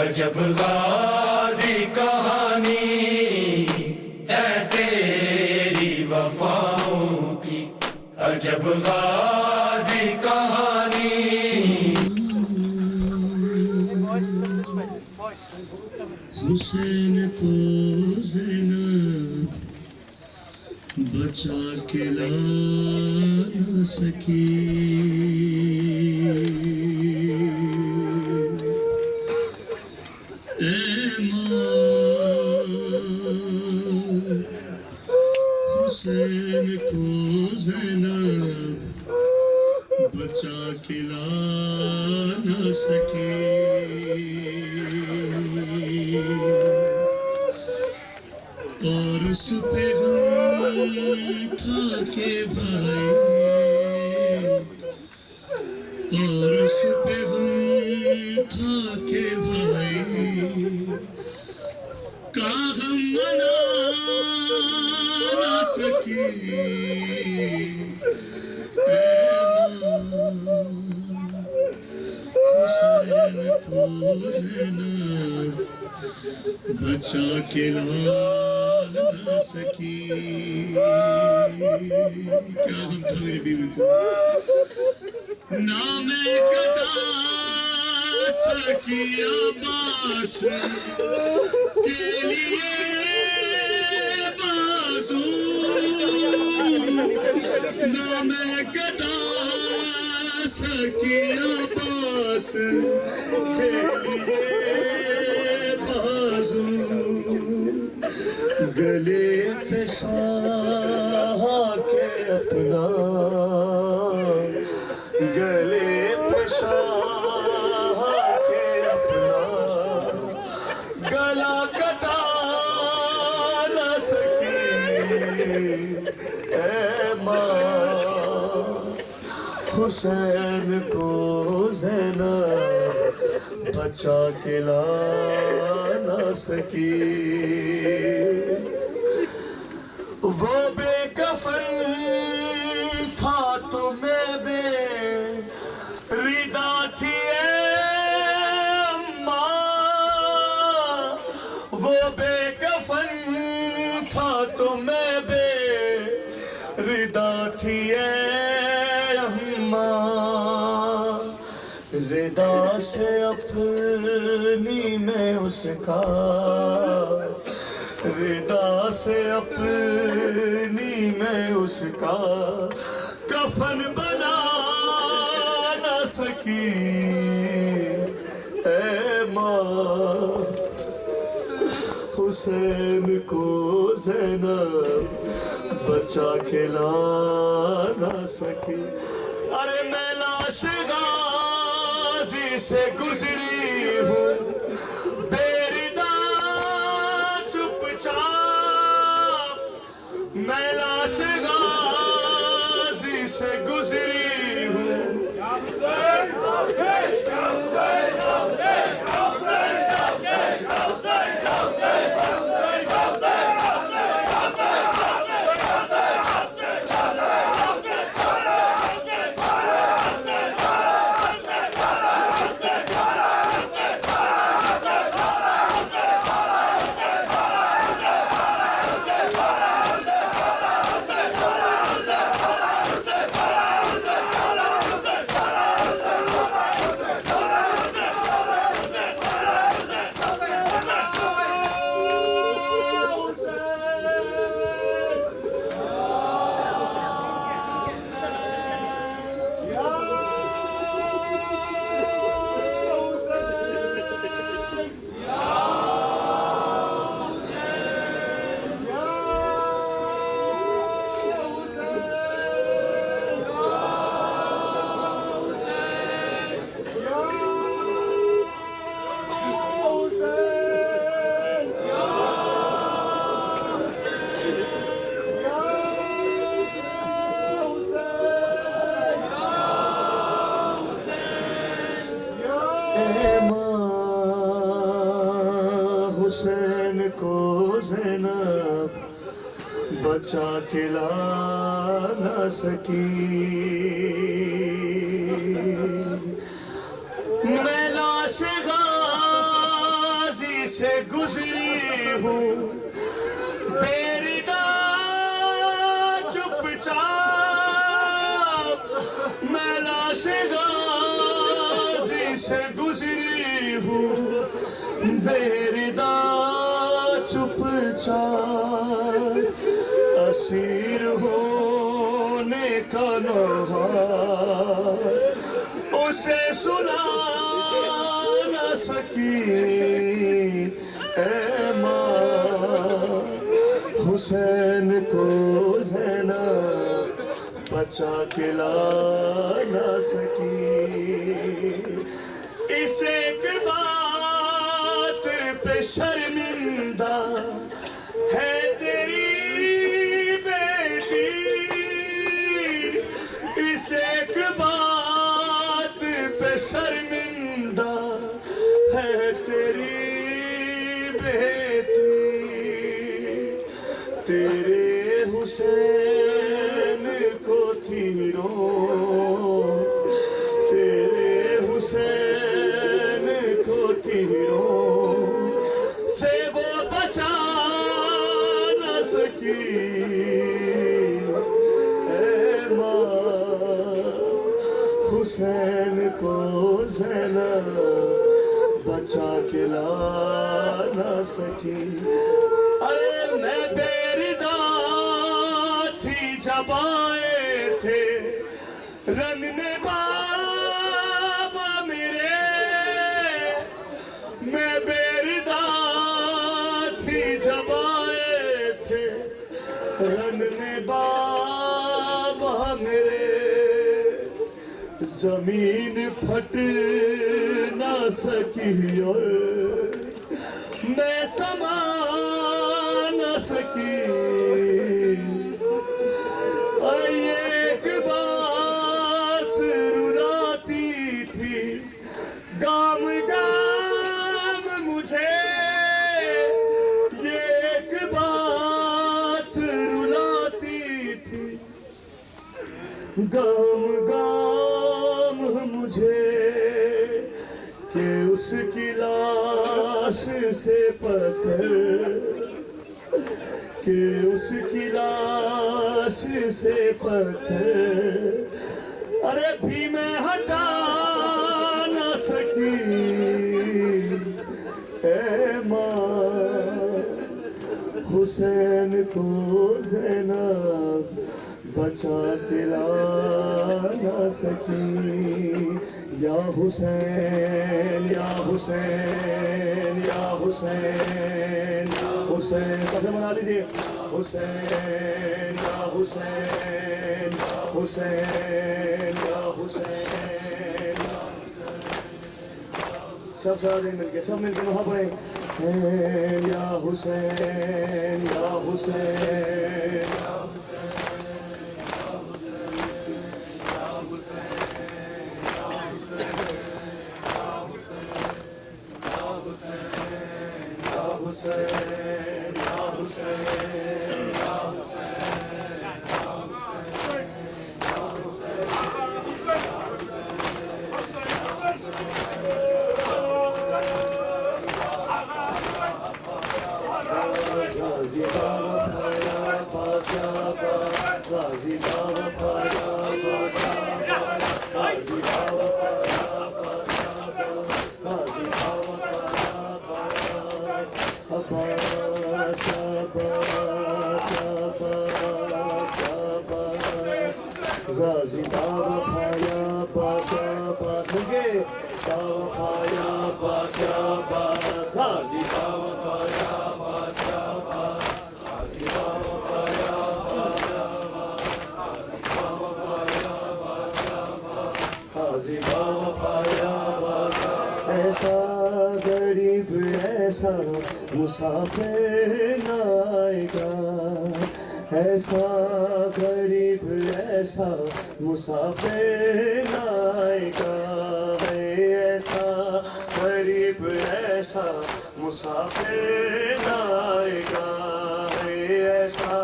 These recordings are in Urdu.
عجب غازی کہانی ہے تیری وفاؤں کی، عجب غازی کہانی۔ حسین کو زینب بچا کے لا نہ سکی، اے ماں حسین کو زینب بچا کے لا نہ سکی، اور اس پہ غم تھا کہ بھائی، اور اس پہ غم تھا کہ بھائی کا غم منا نہ سکی، اے ماں حسین کو زینب بچا کے لا نہ سکی۔ کیا غم تھا میری بیوی کو، نہ میں کٹا سکی عباس کے لیے بازو، نہ میں کٹا سکی عباس کے لیے بازو، گلے پہ ساہا کے اپنا، گلے پہ ساہا کے اپنا گلا کٹا نہ سکی، اے ماں حسین کو زینب بچا کے لا نہ سکی، وہ بے کفن تھا تمہیں بے ردا تھی اے اماں، وہ بے کفن تھا تمہیں بے ردا تھی اے اماں، ردا سے اپنی میں اس کا، ردا سے اپنی میں اس کا کفن بنا نہ سکی، اے ماں حسین کو زینب بچا کے لا نہ سکی۔ ارے میں لاش غازی سے گزری ہوں بے ردا چپ چاپ، میں لاش غازی سے گزری ہوں، حسین کو زینب بچا کے لا نہ سکی، میں لاش غازی سے گزری ہوں بیردہ چپ چاپ میں لاش غازی سے گزری ہوں بیردہ چپ چاپ اسیر ہونے کا نوحہ اسے سنا نہ سکی اے ماں حسین کو زینب بچا کے لا نہ سکی اس ایک بات پہ شرمندہ ہے تیری بیٹی اس ایک بات پہ شرمندہ ہے تیری بیٹی تیرے حسین کو تیروں تیرے حسین کو تیروں سے وہ بچا نہ سکی اے ماں حسین کو زینب بچا کے لا نہ سکی ارے میں بیردہ تھی جب آئے تھے رن میں بابا میرے میں بیردہ تھی جب آئے تھے رن میں بابا میرے زمین پھٹ نہ سکی اور میں سما نہ سکی اور ایک بات رلاتی تھی گام گام مجھے یہ ایک بات رلاتی تھی گام گام مجھے کہ اس کی لاش سے پتھر کہ اس کی لاش سے پتھر ارے بھی میں ہٹا نہ سکی اے ماں حسین کو زینب بچا کے لا نہ سکی یا حسین یا حسین یا حسین حسین سب منا لیجیے حسین یا حسین حسین یا حسین سب سارے مل کے وہاں پڑھیں یا حسین یا حسین غازی بابا فریاد غازی بابا فریاد غازی بابا فریاد عباس عباس عباس عباس غازی بابا فریاد عباس عباس ملگے بابا فریاد عباس عباس غازی بابا فریاد عباس عباس غازی بابا غازی بابا فریاد ایسا غریب ایسا مسافر نہ آئے گا ایسا غریب ایسا مسافر نہ آئے گا ایسا غریب ایسا مسافر نہ آئے گا ایسا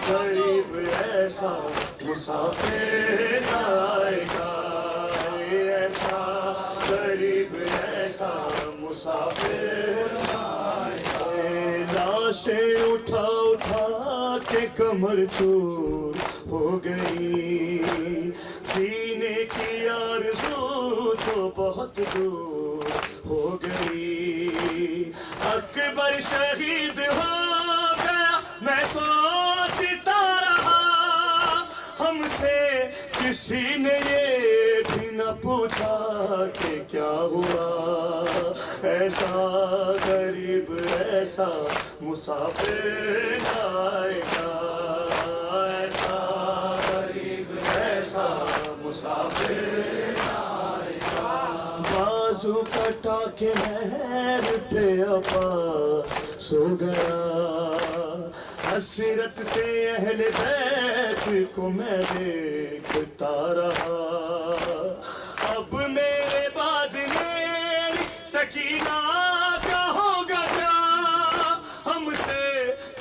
غریب ایسا مسافر نہ آئے گا ایسا غریب ایسا مسافر لاشیں اٹھا اٹھا کے کمر چور ہو گئی جینے کی آرزو تو بہت دور ہو گئی اکبر شہید ہو گیا میں سوچتا رہا ہم سے کسی نے یہ بھی نہ پوچھا کہ کیا ہوا ایسا غریب ایسا مسافر آئے گا ایسا غریب ایسا مسافر آئے گا بازو کٹا کے نہر پہ عباس سو گیا حسرت سے اہل بیت کو میں دیکھتا رہا اب میرے بعد میری سکینہ کا ہوگا کیا ہم سے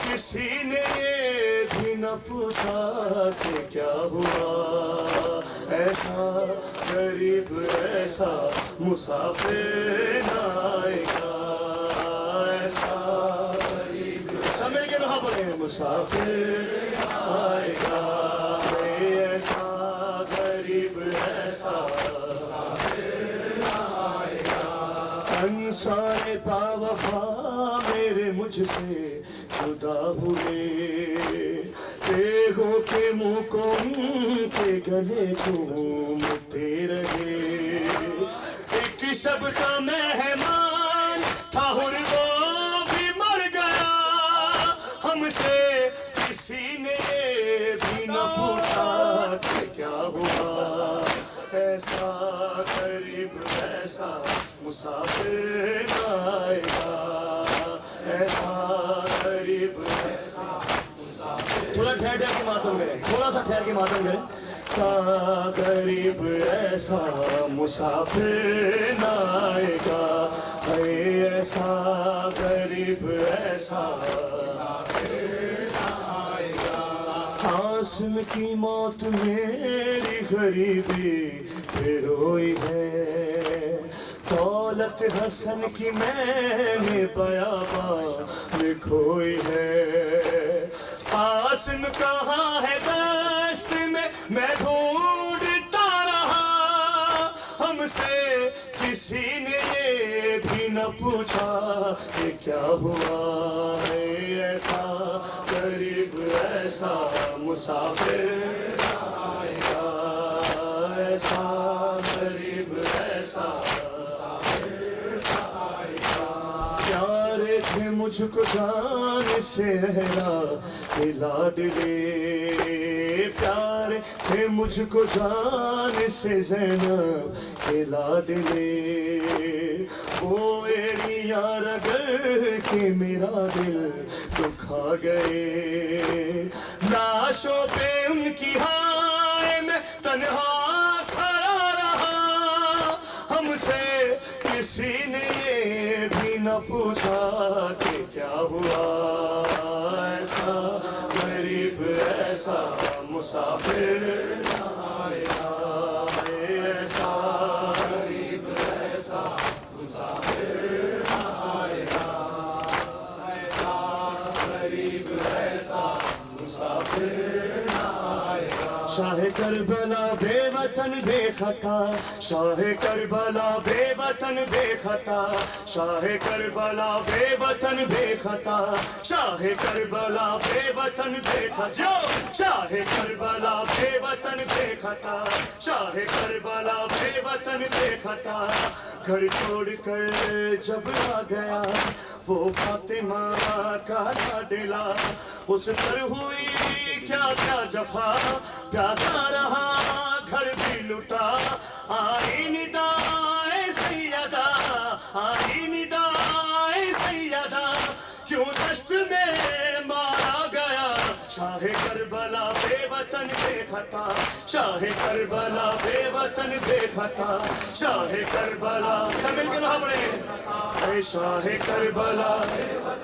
کسی نے یہ بھی نہ پوچھا کہ کیا ہوا ایسا غریب ایسا مسافر آئے گا ایسا سب مل کے کہاں بولے مسافر آئے گا ایسا غریب ایسا آئے گا انصار با وفا میرے مجھ سے جدا ہوئے دیکھو کہ منہ کو ان کے گلے چومتے رہے ایک شب کا مہمان تھا اور وہ بھی مر گیا ہم سے کسی نے بھی نہ پوچھا کہ کیا ہوا ایسا غریب ایسا مسافر آئے گا ایسا غریب ایسا مسافر تھوڑا ٹھہر کے ماتم کریں تھوڑا سا ٹھہر کے ماتم کریں ایسا غریب ایسا مسافر آئے گا ایسا غریب ایسا قاسم کی موت میری غریبی پہ روئی ہے دولت حسن کی میں نے بیاباں میں کھوئی ہے قاسم کہاں ہے دشت میں ڈھونڈتا رہا ہم سے کسی نے یہ بھی نہ پوچھا کہ کیا ہوا ہے ایسا غریب ایسا مسافر آئے گا ایسا غریب ایسا پیارے تھے مجھ کو جان سے کے لاڈلے پیارے تھے مجھ کو جان سے زینب کے لاڈلے وہ ایڑیاں رگڑ کے میرا دل دکھا گئے لاشوں پہ ان کی ہائے میں تنہا کھڑا رہا ہم سے کسی نے یہ بھی نہ پوچھا کہ کیا ہوا ایسا غریب ایسا مسافر آئے گا ایسا غریب ایسا مسافر آئے گا ایسا غریب ایسا مسافر آئے گا شاہ کربلا بے وطن بے خطا شاہ کربلا بے وطن بے خطا شاہ کربلا بے وطن بے خطا شاہ کربلا بے وطن بے خطا شاہ کربلا بے وطن بے خطا شاہ کربلا بے وطن بے خطا گھر چھوڑ کر جب آ گیا وہ فاطمہ کا لاڈلا اس پر ہوئی کیا کیا جفا پیاسا رہا گھر بھی لٹا آئی ندائے سیدہ آئی ندائے سیدہ کیوں دشت میں مارا گیا شاہ کربلا بے وطن بے خطا شاہ کربلا بے وطن بے خطا شاہ کربلا سب مل کے کہاں پڑے اے شاہ کربلا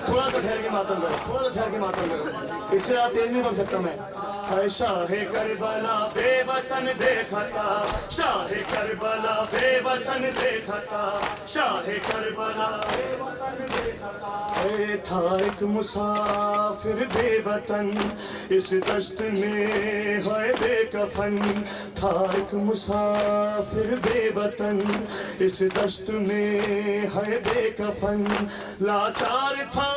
تھوڑا سا ٹھہر کے ماتم کرو تھوڑا سا ٹھہر کے ماتم کرو اس سے آپ تیز نہیں بن سکتا میں ہے شاہ کربلا بے وطن بے خطا شاہ کربلا بے وطن بے خطا شاہ کربلا اے تھا ایک مسافر بے وطن اس دشت میں ہے بے کفن تھا ایک مسافر بے وطن اس دشت میں ہے بے کفن لاچار تھا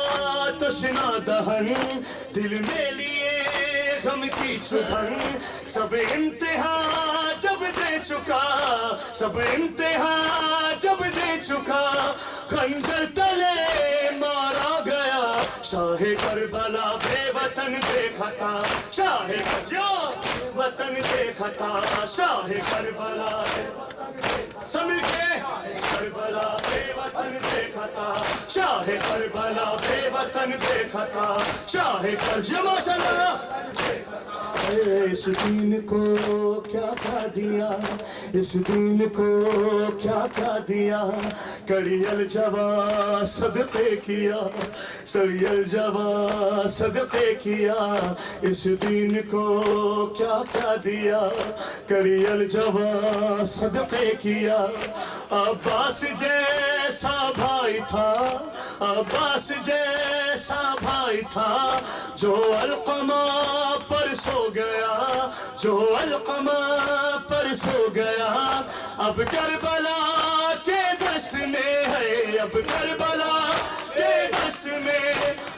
تشنا دہن دل میں لیے غم کی چبھن سب انتہا جب دے چکا سب انتہا جب دے چکا خنجر تلے مارا گیا شاہ کربلا بے وطن بے خطا شاہ وطن بے خطا شاہ کربلا سب مل کے کربلا بے وطن بے خطا شاہ کربلا بے وطن بے خطا شاہ کربلا اس دین کو کیا کیا دیا اس دین کو کیا کیا دیا کڑی الجوا صدقے کیا سڑی الجوا صدقے کیا اس دین کو کیا کیا دیا کڑی الجوا صدقے کیا عباس جیسا بھائی تھا عباس جیسا بھائی تھا جو علقمہ پر سو گیا جو علقمہ پر سو گیا اب کربلا کے دشت میں ہے اب کربلا کے دشت میں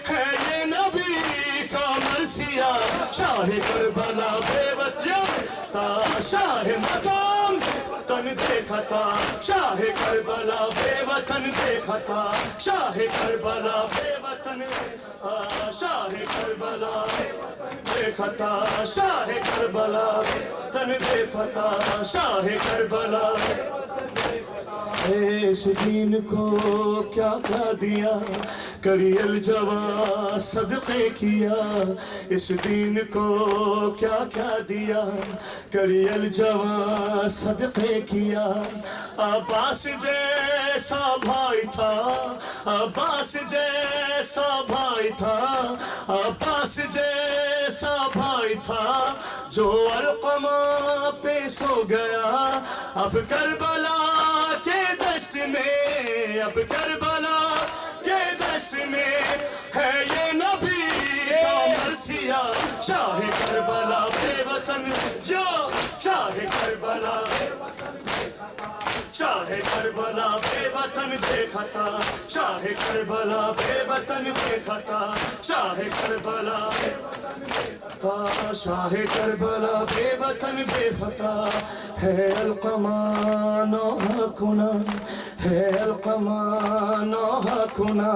ہے یہ نبی کا مرثیہ شاہ کربلا بے وطن شاہ مقام وطن بے خطا شاہ کربلا بے وطن بے خطا شاہ کربلا بے وطن شاہ کربلا بے خطا شاہ کربلا وطن بے خطا شاہ کربلا اس دین کو کیا کیا دیا کڑی الجوا صدقے کیا اس دین کو کیا کیا دیا کڑی الجوا صدقے کیا عباس جیسا بھائی تھا عباس جیسا بھائی تھا عباس جیسا بھائی تھا جو علقمہ پہ سو گیا اب کربلا کے دشت میں اب کربلا کے دشت میں ہے یہ نبی کا مرثیہ شاہ کربلا بے وطن جو شاہ کربلا شاہ کربلا بے وطن بے خطا شاہ کربلا بے وطن بے خطا شاہ کربلا شاہ کربلا بے وطن بے خطا ہے علقمہ نوحہ کنا ہے علقمہ نوحہ کنا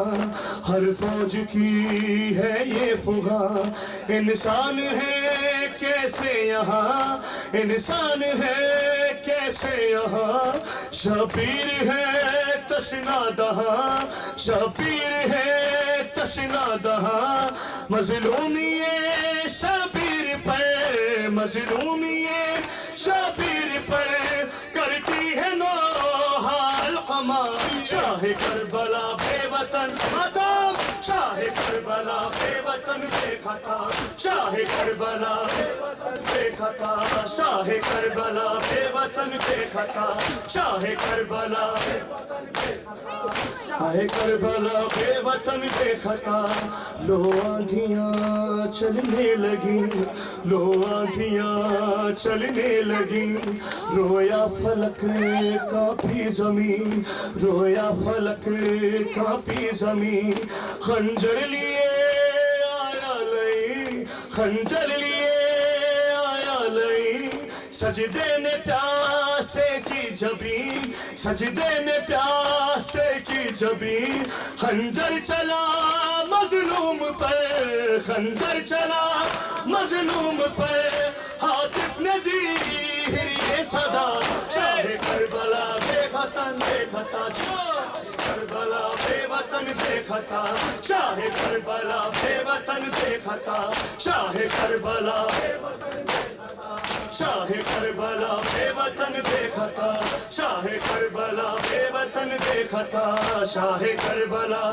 ہر فوج کی ہے یہ فغا انسان ہے کیسے یہاں انسان ہے کیسے یہاں شبیر ہے تشنا دہاں شبیر ہے تشنا دہاں مظلومی شبیر پہ مظلومی شبیر پہ کرتی ہے نوحہ علقمہ شاہ کربلا بے وطن ماتم شاہ کربلا بے وطن بے خطا شاہ کربلا بے خطا شاہ کربلا بے وطن بے خطا شاہ کربلا ہے کربلا بے وطن بے خطا لو آندھیاں چلنے لگی لو آندھیاں چلنے لگی رویا فلک کانپی زمین رویا فلک کانپی زمین خنجر لیے آیا لئی خنجر لیے آیا لئی سجدے میں پیاسے کی جبین سجدے میں پیاسے کی جبین خنجر چلا مظلوم پر خنجر چلا مظلوم پر ہاتف نے دی یہ صدا شاہ کربلا بے وطن بے خطا کربلا بے وطن بے خطا شاہ کربلا بے وطن بے خطا شاہ کربلا شاہ کربلا بے وطن بے خطا شاہ کربلا بے وطن بے خطا شاہ کربلا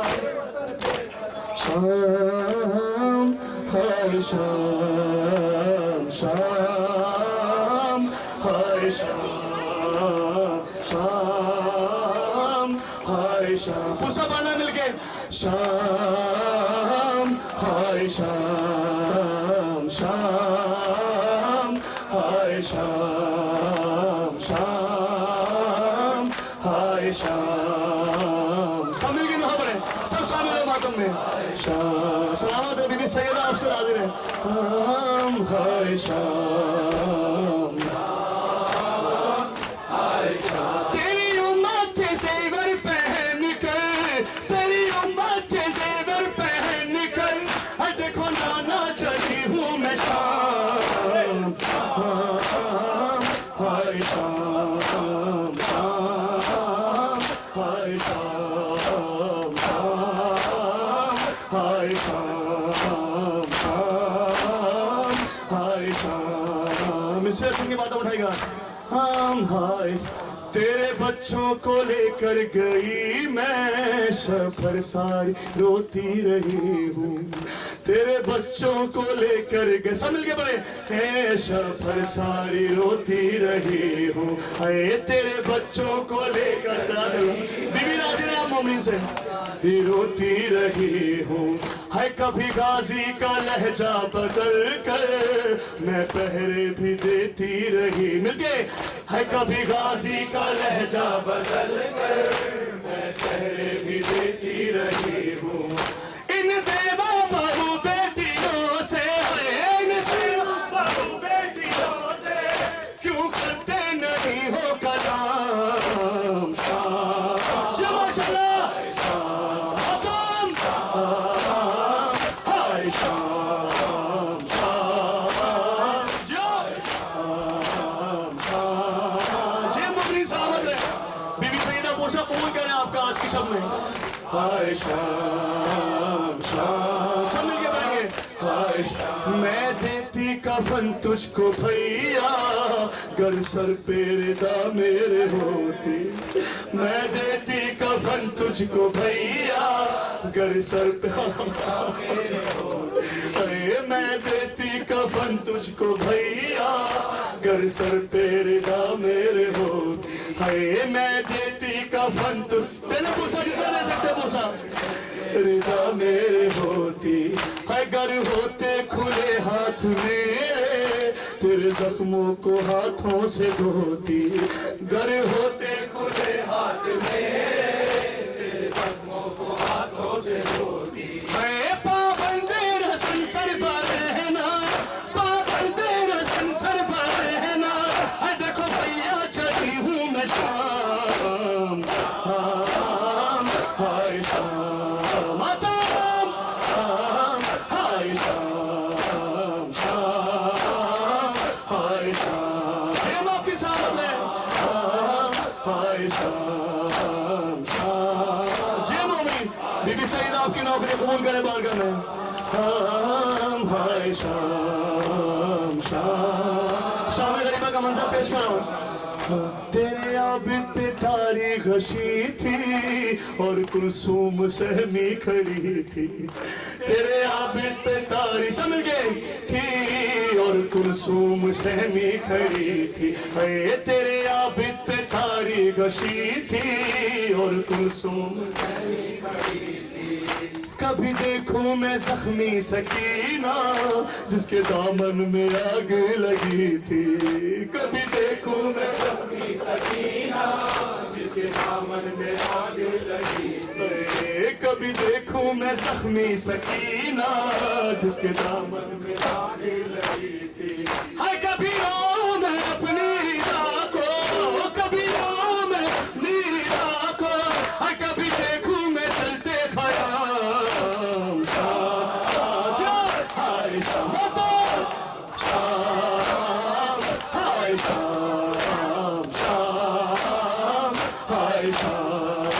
شام ہے شام شام ہائے شام شام ہائے شام پوسا پڑھنا مل کے شام ہائے شام شام ہائے شام شام ہائے شام سب مل کے کہاں پڑھیں سب شامل ہے ماتم میں شام سلامت ہے بی بی سیدہ آپ سے حاضر ہے شام ہائے شام تیری امت کے زیور پہن کر تیری امت کے زیور پہن کر دیکھو نانا چلی ہوں میں شام ہائے شام شام ہائے شام ہائے شام شام ہائے شام اس سے سن کے باتیں اٹھائے گا ہم ہائے تیرے بچوں کو لے کر گئی میں سفر ساری روتی رہی ہوں تیرے بچوں کو لے کر گئے سب مل کے پڑھے اے سفر ساری روتی رہی ہوں اے تیرے بچوں کو لے کر بی بی راضی آپ مومن سے روتی رہی ہوں ہے کبھی غازی کا لہجہ بدل کر میں پہرے بھی دیتی رہی مل کے ہے کبھی غازی کا لہجہ بدل کر میں پہرے بھی دیتی رہی ہوں ان بیوہ بہو بیٹیوں سے ان بیوہ بہو بیٹیوں سے کیوں کرتے نہیں ہو کلام شام جی ماشاء اللہ ہائے شام شام سب مل کے پڑھیں گے ہائے میں دیتی کفن تجھ کو بھیا گر سر پہ ردا میرے ہوتی میں دیتی کفن تجھ کو بھیا گر سر پہ میں دیتی کفن تجھ کو بھیا گر سر پہ ردا میرے ہوتی میں دیتی کفن تجھ پہلے پوچھا جتنا دے سکتے پوچھا ردا میرے ہوتی ہے گر ہوتے کھلے ہاتھ میرے تیرے زخموں کو ہاتھوں سے دھوتی گر ہوتے کھلے ہاتھ میرے تیرے زخموں کو ہاتھوں سے دھوتی اے پابندے رسن سر پر رہنا پابندے رسن سر پر رہنا اے دیکھو بھیا چلی ہوں میں شام ہائے شام ماتم ہائے شام شام ہائے شام ہم آپ کی سامت ہے ہائے شام شام جی مومن بی بی سیدہ آپ کی نوکری قبول کرے بارگاہ میں ہائے شام شام شام غریبہ کا منظر پیش کرو تیرے عابد پہ تاری غشی تھی اور کلثوم سہمی کھڑی تھی تیرے عابد پہ تاری سمجھ گئے تھی اور کلثوم سہمی کھڑی تھی اے تیرے عابد پہ تاری غشی تھی اور کلثوم سہمی کھڑی تھی کبھی دیکھوں میں زخمی سکینہ جس کے دامن میں آگ لگی تھی کبھی دیکھوں میں زخمی سکینہ جس کے دامن میں آگ لگی تھی کبھی دیکھوں میں زخمی سکینہ جس کے دامن میں آگ لگی تھی ہر کبھی رو میں اپنی رضا کو کبھی رو میں اپنی رضا کو ہر کبھی دیکھوں میں چلتے خیام ہائے شام ہائے شام شام ہائے شام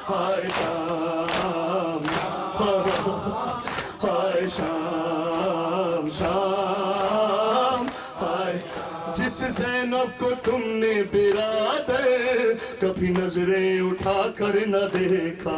ہائے شام ہائے شام شام ہائے جس زینب کو تم نے برادر کبھی نظریں اٹھا کر نہ دیکھا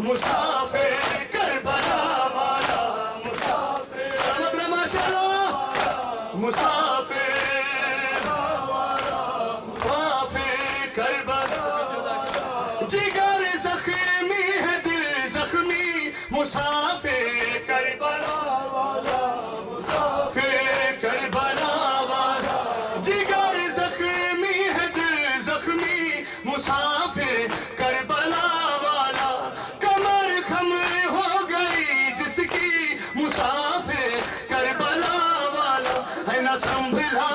مسافر کربلا والا مسافر مدر ماشاءاللہ مسافر کربلا جگر زخمی ہے دل زخمی مسافر کربلا والا مسافر کربلا والا جگر زخمی ہے دل زخمی مسافر کربلا والا کمر خمر ہو گئی جس کی مسافر کربلا والا ہے نہ سنبھلا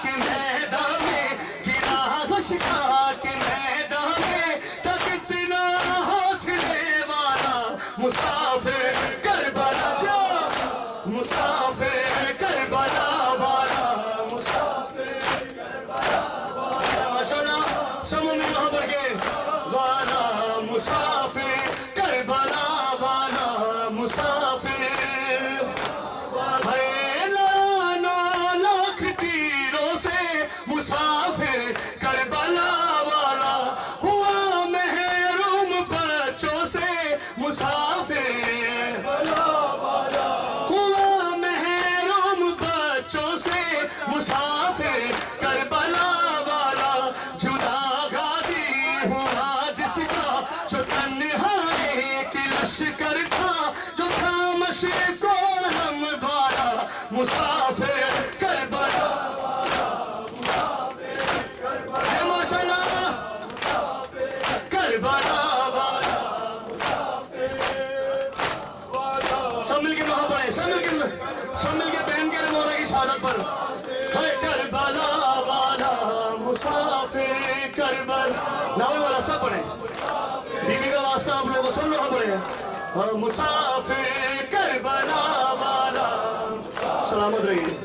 کہ میدان میں گرا غشا کہ میدان میں تک اتنا حوصلے والا مسافر کربلا جا مسافر کربلا والا مسافر کربلا والا ماشاءاللہ سمون یہاں پر کے والا مسافر کربلا والا مسافر ہے لاکھوں لاکھ تیروں سے مسافر کربلا والا ہوا محروم بچوں سے مسافر ہوا محروم بچوں سے مسافر کربلا والا جدا غازی ہوا جس کا جو تنہائی کی لشکر تھا جو تھا مشرق و علم والا مسافر کربلا ہے ماشاءاللہ کربلا والا سب مل کے وہاں پڑھیں سب مل کے بہن کے مولا کی شہادت پر ہے کربلا والا مسافر کربلا ناول والا سب پڑھیں بی بی کا واسطہ آپ لوگوں سب لوگ پڑھیں مسافر کربلا والا سلامت رہیے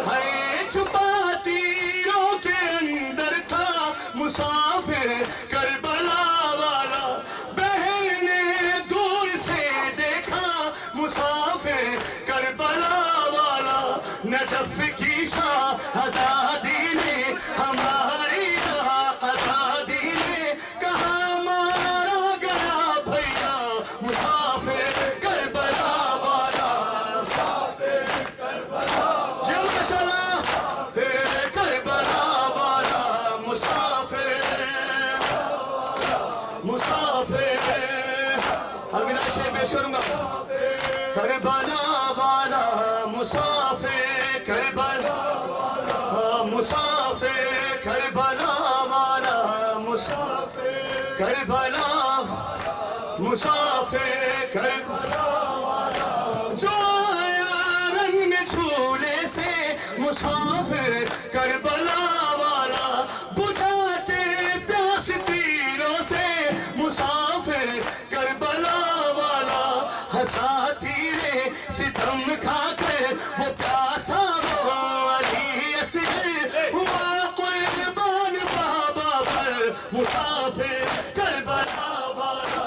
ہے چھپا تیروں کے اندر تھا مسافر کربلا والا بہن نے دور سے دیکھا مسافر کربلا والا نجف کی شاہ آزادی نے ہماری راہ آزادی نے کہاں مارا گیا بھیا مسافر کربلا والا جی ماشاءاللہ کربلا والا مسافر الوداع شعر پیش کروں گا کربلا والا مسافر کربلا مسافر کربلا والا مسافر کربلا مسافر کربلا جو آیا رنگ میں جھولے سے مسافر کربلا والا بجھاتے پیاس تیروں سے مسافر کربلا والا ہنسا تیرے ستم کھا کر وہ پیاسا وہ علی اصغر ہوا قربان بابا پر مسافر کربلا والا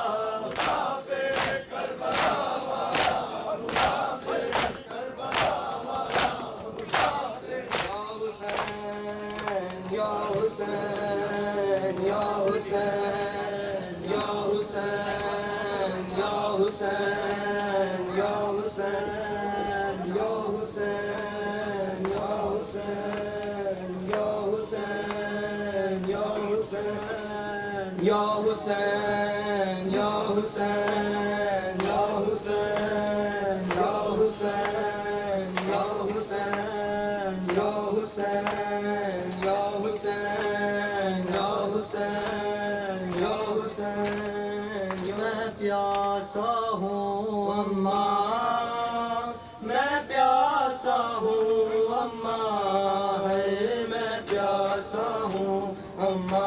یا حسین یا حسین یا حسین یا حسین یا حسین یا حسین یا حسین یا حسین یا حسین یا حسین یا حسین یا حسین یا حسین یا حسین یا حسین یا حسین یا حسین یا حسین میں پیاسا ہوں اماں میں پیاسا ہوں اماں ہے میں پیاسا ہوں اماں